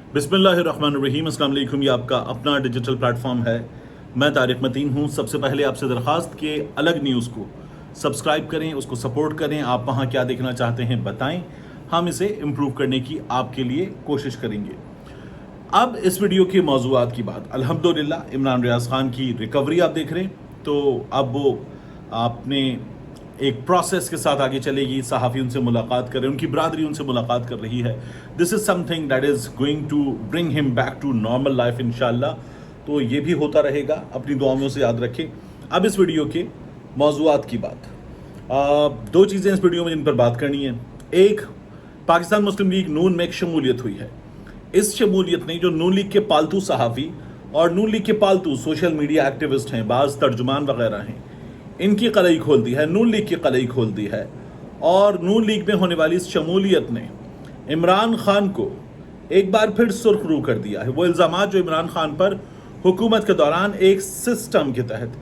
बिस्मिल्लाहिर्रहमानिर्रहीम। अस्सलाम वालेकुम। ये आपका अपना डिजिटल प्लेटफॉर्म है। मैं तारिक मतीन हूँ। सबसे पहले आपसे दरख्वास्त कि अलग न्यूज़ को सब्सक्राइब करें, उसको सपोर्ट करें। आप वहाँ क्या देखना चाहते हैं बताएं, हम इसे इम्प्रूव करने की आपके लिए कोशिश करेंगे। अब इस वीडियो के मौज़ूआत की बात, अल्हम्दुलिल्लाह इमरान रियाज़ ख़ान की रिकवरी आप देख रहे हैं, तो अब वो आपने एक प्रोसेस के साथ आगे चलेगी। सहाफ़ी उनसे मुलाकात कर रहे हैं, उनकी बरादरी उनसे मुलाकात कर रही है। This is something that is going to bring him back to normal life इंशाल्लाह। तो ये भी होता रहेगा, अपनी दुआओं में उसे याद रखें। अब इस वीडियो के मौज़ूआत की बात, दो चीज़ें इस वीडियो में जिन पर बात करनी है। एक, पाकिस्तान मुस्लिम लीग नून में एक शमूलियत हुई है। इस शमूलियत ने जो नून लीग के पालतू सहाफ़ी और नून लीग के पालतू सोशल मीडिया एक्टिविस्ट हैं, बाज़ तर्जुमान वगैरह हैं, इनकी कलई खोल दी है, नून लीग की कलई खोल दी है। और नून लीग में होने वाली इस शमूलियत ने इमरान खान को एक बार फिर सुर्खरू कर दिया है। वो इल्ज़ामात जो इमरान खान पर हुकूमत के दौरान एक सिस्टम के तहत,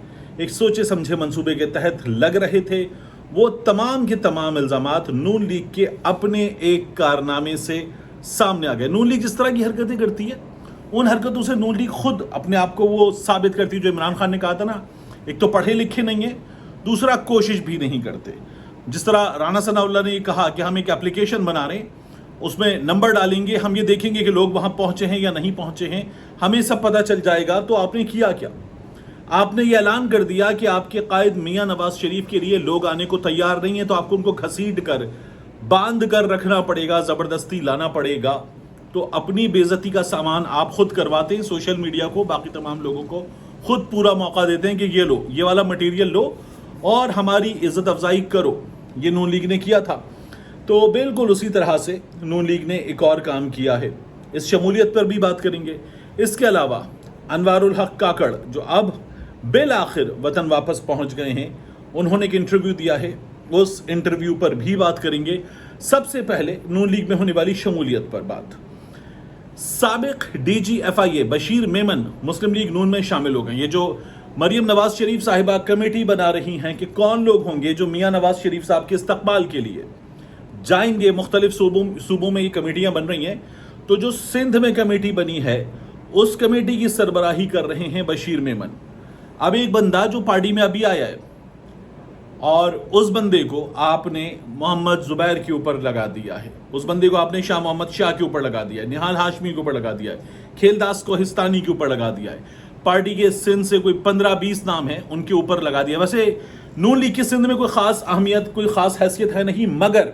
एक सोचे समझे मंसूबे के तहत लग रहे थे, वो तमाम के तमाम इल्ज़ामात नून लीग के अपने एक कारनामे से सामने आ गए। नून लीग जिस तरह की हरकतें करती है, उन हरकतों से नून लीग खुद अपने आप को वो साबित करती है जो इमरान खान ने कहा था ना, एक तो पढ़े लिखे नहीं है, दूसरा कोशिश भी नहीं करते। जिस तरह राना सनाउल्लाह ने ये कहा कि हम एक एप्लीकेशन बना रहे हैं, उसमें नंबर डालेंगे, हम ये देखेंगे कि लोग वहाँ पहुँचे हैं या नहीं पहुँचे हैं, हमें सब पता चल जाएगा। तो आपने किया क्या? आपने ये ऐलान कर दिया कि आपके कायद मियाँ नवाज शरीफ के लिए लोग आने को तैयार नहीं है, तो आपको उनको घसीट कर बांध कर रखना पड़ेगा, ज़बरदस्ती लाना पड़ेगा। तो अपनी बेइज्जती का सामान आप खुद करवाते हैं, सोशल मीडिया को, बाकी तमाम लोगों को खुद पूरा मौका देते हैं कि ये लो, ये वाला मटेरियल लो और हमारी इज़्ज़त अफजाई करो। ये नून लीग ने किया था। तो बिल्कुल उसी तरह से नून लीग ने एक और काम किया है। इस शमूलियत पर भी बात करेंगे। इसके अलावा अनवारुल हक काकड़, जो अब बिल आखिर वतन वापस पहुंच गए हैं, उन्होंने एक इंटरव्यू दिया है, उस इंटरव्यू पर भी बात करेंगे। सबसे पहले नून लीग में होने वाली शमूलियत पर बात। साबिक DGFIA बशीर मेमन मुस्लिम लीग नून में शामिल हो गए। ये जो मरियम नवाज शरीफ साहिबा कमेटी बना रही हैं कि कौन लोग होंगे जो मियाँ नवाज शरीफ साहब के इस्तकबाल के लिए जाएंगे, मुख्तलिफ सूबों में ये कमेटियाँ बन रही हैं। तो जो सिंध में कमेटी बनी है, उस कमेटी की सरबराही कर रहे हैं बशीर मेमन। अब एक बंदा जो पार्टी में अभी आया है, और उस बंदे को आपने मोहम्मद जुबैर के ऊपर लगा दिया है, उस बंदे को आपने शाह मोहम्मद शाह के ऊपर लगा दिया है, निहाल हाशमी के ऊपर लगा दिया है, खेलदास कोहिस्तानी के ऊपर लगा दिया है। पार्टी के सिंध से कोई 15-20 नाम है, उनके ऊपर लगा दिया। वैसे नून लीग की सिंध में कोई ख़ास अहमियत, कोई ख़ास हैसियत है नहीं, मगर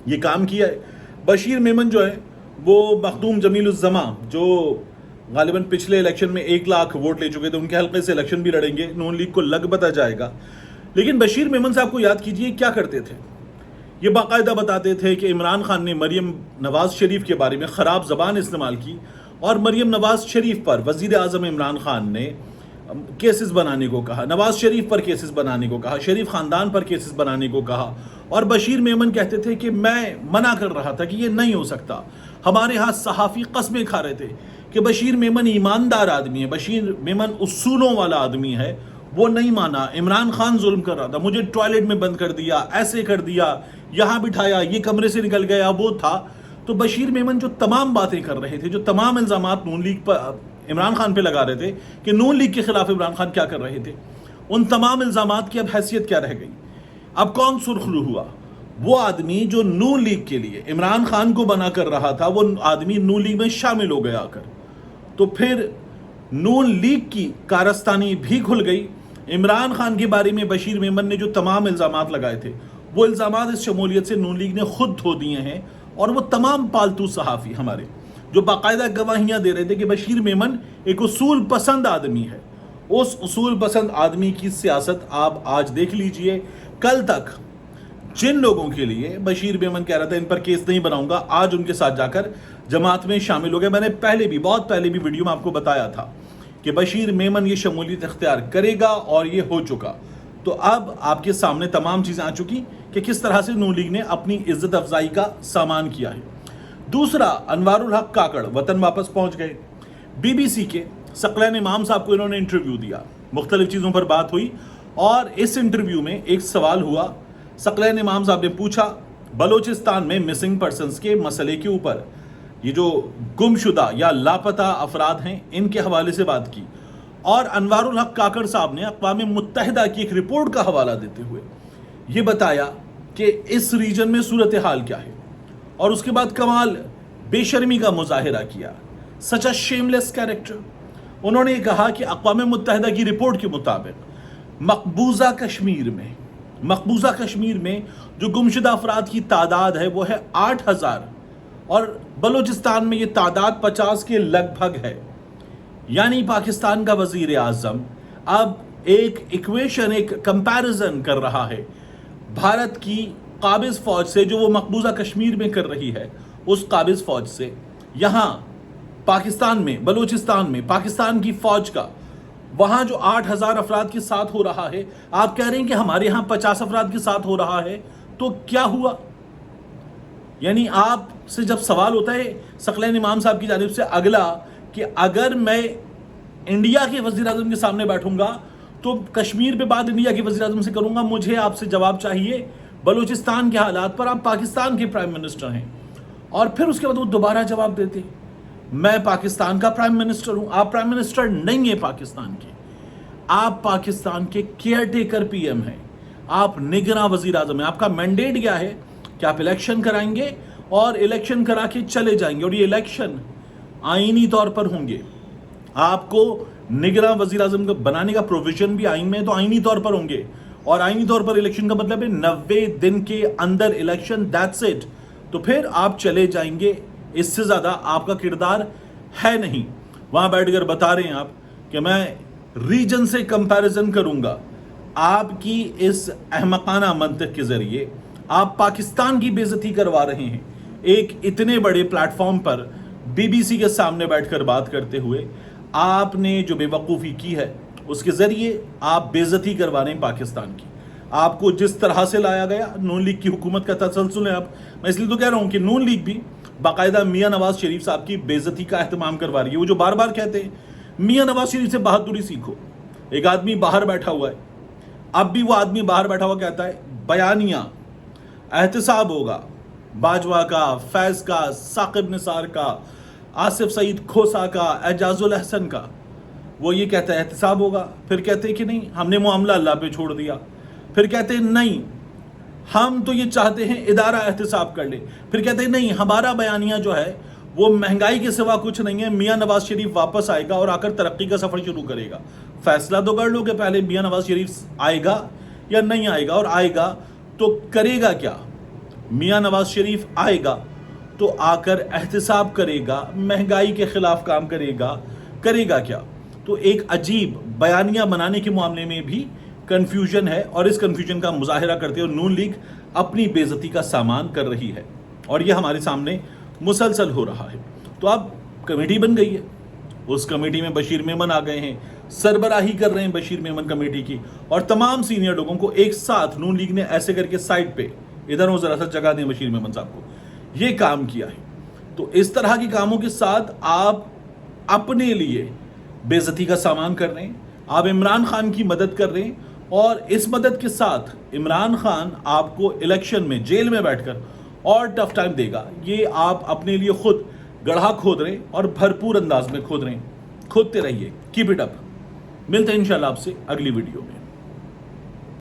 ये काम किया है। बशीर मेमन जो है वो मखदूम जमीलुज़्ज़मा, जो गालिबन पिछले इलेक्शन में 1 लाख वोट ले चुके थे, उनके हल्के से इलेक्शन भी लड़ेंगे। नून लीग को लग बता जाएगा। लेकिन बशीर मेमन साहब को याद कीजिए क्या करते थे। ये बाकायदा बताते थे कि इमरान खान ने मरियम नवाज शरीफ के बारे में ख़राब ज़बान इस्तेमाल की और मरियम नवाज शरीफ पर वज़ीर आज़म इमरान खान ने केसेस बनाने को कहा, नवाज शरीफ पर केसेस बनाने को कहा, शरीफ ख़ानदान पर केसेस बनाने को कहा। और बशीर मेमन कहते थे कि मैं मना कर रहा था कि ये नहीं हो सकता। हमारे यहाँ सहाफ़ी कस्में खा रहे थे कि बशीर मेमन ईमानदार आदमी है, बशीर मेमन उसूलों वाला आदमी है। वो नहीं माना, इमरान खान जुल्म कर रहा था, मुझे टॉयलेट में बंद कर दिया, ऐसे कर दिया, यहाँ बिठाया, ये कमरे से निकल गया, वो था। तो बशीर मेमन जो तमाम बातें कर रहे थे, जो तमाम इल्ज़ामात नून लीग पर इमरान खान पे लगा रहे थे कि नून लीग के खिलाफ इमरान खान क्या कर रहे थे, उन तमाम इल्ज़ामात की अब हैसियत क्या रह गई? अब कौन सुर्खरू हुआ? वो आदमी जो नून लीग के लिए इमरान खान को बना कर रहा था, वो आदमी नून लीग में शामिल हो गया आकर। तो फिर नून लीग की कारस्तानी भी खुल गई। इमरान खान के बारे में बशीर मेमन ने जो तमाम इल्ज़ामात लगाए थे, वो इल्ज़ामात इस शमूलियत से नून लीग ने खुद धो दिए हैं। और वो तमाम पालतू सहाफ़ी हमारे जो बाकायदा गवाहियाँ दे रहे थे कि बशीर मेमन एक उसूल पसंद आदमी है, उस उसूल पसंद आदमी की सियासत आप आज देख लीजिए। कल तक जिन लोगों के लिए बशीर मेमन कह रहा था इन पर केस नहीं बनाऊंगा, आज उनके साथ जाकर जमात में शामिल हो गए। मैंने बहुत पहले भी वीडियो में आपको बताया था कि बशीर मेमन ये शमूलियत इख्तियार करेगा और ये हो चुका। तो अब आपके सामने तमाम चीज़ें आ चुकी कि किस तरह से नून लीग ने अपनी इज्जत अफजाई का सामान किया है। दूसरा, अनवारुल हक काकड़ वतन वापस पहुंच गए। BBC के सकलैन इमाम साहब को इन्होंने इंटरव्यू दिया, मुख्तलिफ चीज़ों पर बात हुई और इस इंटरव्यू में एक सवाल हुआ। सकलैन इमाम साहब ने पूछा बलोचिस्तान में मिसिंग पर्सनस के मसले के ऊपर। یہ جو گمشدہ یا لاپتہ افراد ہیں ان کے حوالے سے بات کی، اور انوار الحق کاکڑ صاحب نے اقوام متحدہ کی ایک رپورٹ کا حوالہ دیتے ہوئے یہ بتایا کہ اس ریجن میں صورتحال کیا ہے، اور اس کے بعد کمال بے شرمی کا مظاہرہ کیا، سچ اے شیملیس کیریکٹر۔ انہوں نے یہ کہا کہ اقوام متحدہ کی رپورٹ کے مطابق مقبوضہ کشمیر میں جو گمشدہ افراد کی تعداد ہے وہ ہے 8,000، اور بلوچستان میں یہ تعداد 50 کے لگ بھگ ہے۔ یعنی پاکستان کا وزیر اعظم اب ایک ایکویشن، ایک کمپیریزن کر رہا ہے بھارت کی قابض فوج سے جو وہ مقبوضہ کشمیر میں کر رہی ہے، اس قابض فوج سے یہاں پاکستان میں، بلوچستان میں پاکستان کی فوج کا وہاں جو 8,000 افراد کے ساتھ ہو رہا ہے، آپ کہہ رہے ہیں کہ ہمارے یہاں 50 افراد کے ساتھ ہو رہا ہے، تو کیا ہوا؟ یعنی آپ سے جب سوال ہوتا ہے ثقلین امام صاحب کی جانب سے اگلا کہ اگر میں انڈیا کے وزیر اعظم کے سامنے بیٹھوں گا تو کشمیر پہ بات انڈیا کے وزیر اعظم سے کروں گا، مجھے آپ سے جواب چاہیے بلوچستان کے حالات پر، آپ پاکستان کے پرائم منسٹر ہیں۔ اور پھر اس کے بعد وہ دوبارہ جواب دیتے میں پاکستان کا پرائم منسٹر ہوں۔ آپ پرائم منسٹر نہیں ہیں پاکستان کے، آپ پاکستان کے کیئر ٹیکر پی ایم ہیں، آپ نگراں وزیر اعظم ہیں۔ آپ کا مینڈیٹ کیا ہے کہ آپ الیکشن کرائیں گے اور الیکشن کرا کے چلے جائیں گے، اور یہ الیکشن آئینی طور پر ہوں گے۔ آپ کو نگراں وزیر اعظم بنانے کا پروویژن بھی آئین میں تو آئینی طور پر ہوں گے، اور آئینی طور پر الیکشن کا مطلب ہے 90 دن کے اندر الیکشن، دیٹس اٹ۔ تو پھر آپ چلے جائیں گے، اس سے زیادہ آپ کا کردار ہے نہیں۔ وہاں بیٹھ کر بتا رہے ہیں آپ کہ میں ریجن سے کمپیریزن کروں گا۔ آپ کی اس احمقانہ منطق کے ذریعے آپ پاکستان کی بے عزتی کروا رہے ہیں۔ ایک اتنے بڑے پلیٹ فارم پر BBC کے سامنے بیٹھ کر بات کرتے ہوئے آپ نے جو بے وقوفی کی ہے اس کے ذریعے آپ بے عزتی کروا رہے ہیں پاکستان کی۔ آپ کو جس طرح سے لایا گیا، نون لیگ کی حکومت کا تسلسل ہے۔ میں اس لیے تو کہہ رہا ہوں کہ نون لیگ بھی باقاعدہ میاں نواز شریف صاحب کی بے عزتی کا اہتمام کروا رہی ہے۔ وہ جو بار بار کہتے ہیں میاں نواز شریف سے بہادری سیکھو۔ ایک آدمی باہر بیٹھا ہوا ہے، اب بھی وہ آدمی باہر بیٹھا ہوا کہتا ہے بیانیہ احتساب ہوگا، باجوہ کا، فیض کا، ثاقب نثار کا، آصف سعید کھوسا کا، اعجاز الاحسن کا۔ وہ یہ کہتا ہے احتساب ہوگا، پھر کہتے ہیں کہ نہیں ہم نے معاملہ اللہ پہ چھوڑ دیا، پھر کہتے ہیں نہیں ہم تو یہ چاہتے ہیں ادارہ احتساب کر لے، پھر کہتے ہیں نہیں ہمارا بیانیہ جو ہے وہ مہنگائی کے سوا کچھ نہیں ہے، میاں نواز شریف واپس آئے گا اور آ کر ترقی کا سفر شروع کرے گا۔ فیصلہ تو کر لو کہ پہلے میاں نواز شریف آئے گا یا نہیں آئے گا، اور آئے گا تو کرے گا کیا؟ میاں نواز شریف آئے گا تو آ کر احتساب کرے گا، مہنگائی کے خلاف کام کرے گا کیا؟ تو ایک عجیب بیانیہ بنانے کے معاملے میں بھی کنفیوژن ہے، اور اس کنفیوژن کا مظاہرہ کرتے ہوئے نون لیگ اپنی بے عزتی کا سامان کر رہی ہے، اور یہ ہمارے سامنے مسلسل ہو رہا ہے۔ تو اب کمیٹی بن گئی ہے، اس کمیٹی میں بشیر میمن آ گئے ہیں، سربراہی کر رہے ہیں بشیر میمن کمیٹی کی، اور تمام سینئر لوگوں کو ایک ساتھ نون لیگ نے ایسے کر کے سائڈ پہ ادھر وہ ذرا سا جگہ دیں بشیر میمن صاحب کو، یہ کام کیا ہے۔ تو اس طرح کے کاموں کے ساتھ آپ اپنے لیے بے عزتی کا سامان کر رہے ہیں، آپ عمران خان کی مدد کر رہے ہیں، اور اس مدد کے ساتھ عمران خان آپ کو الیکشن میں جیل میں بیٹھ کر اور ٹف ٹائم دے گا۔ یہ آپ اپنے لیے خود گڑھا کھود رہے ہیں، اور بھرپور انداز میں کھود رہے ہیں۔ کھودتے رہیے، کیپ اٹ اپ۔ ملتے ہیں انشاءاللہ آپ سے اگلی ویڈیو میں۔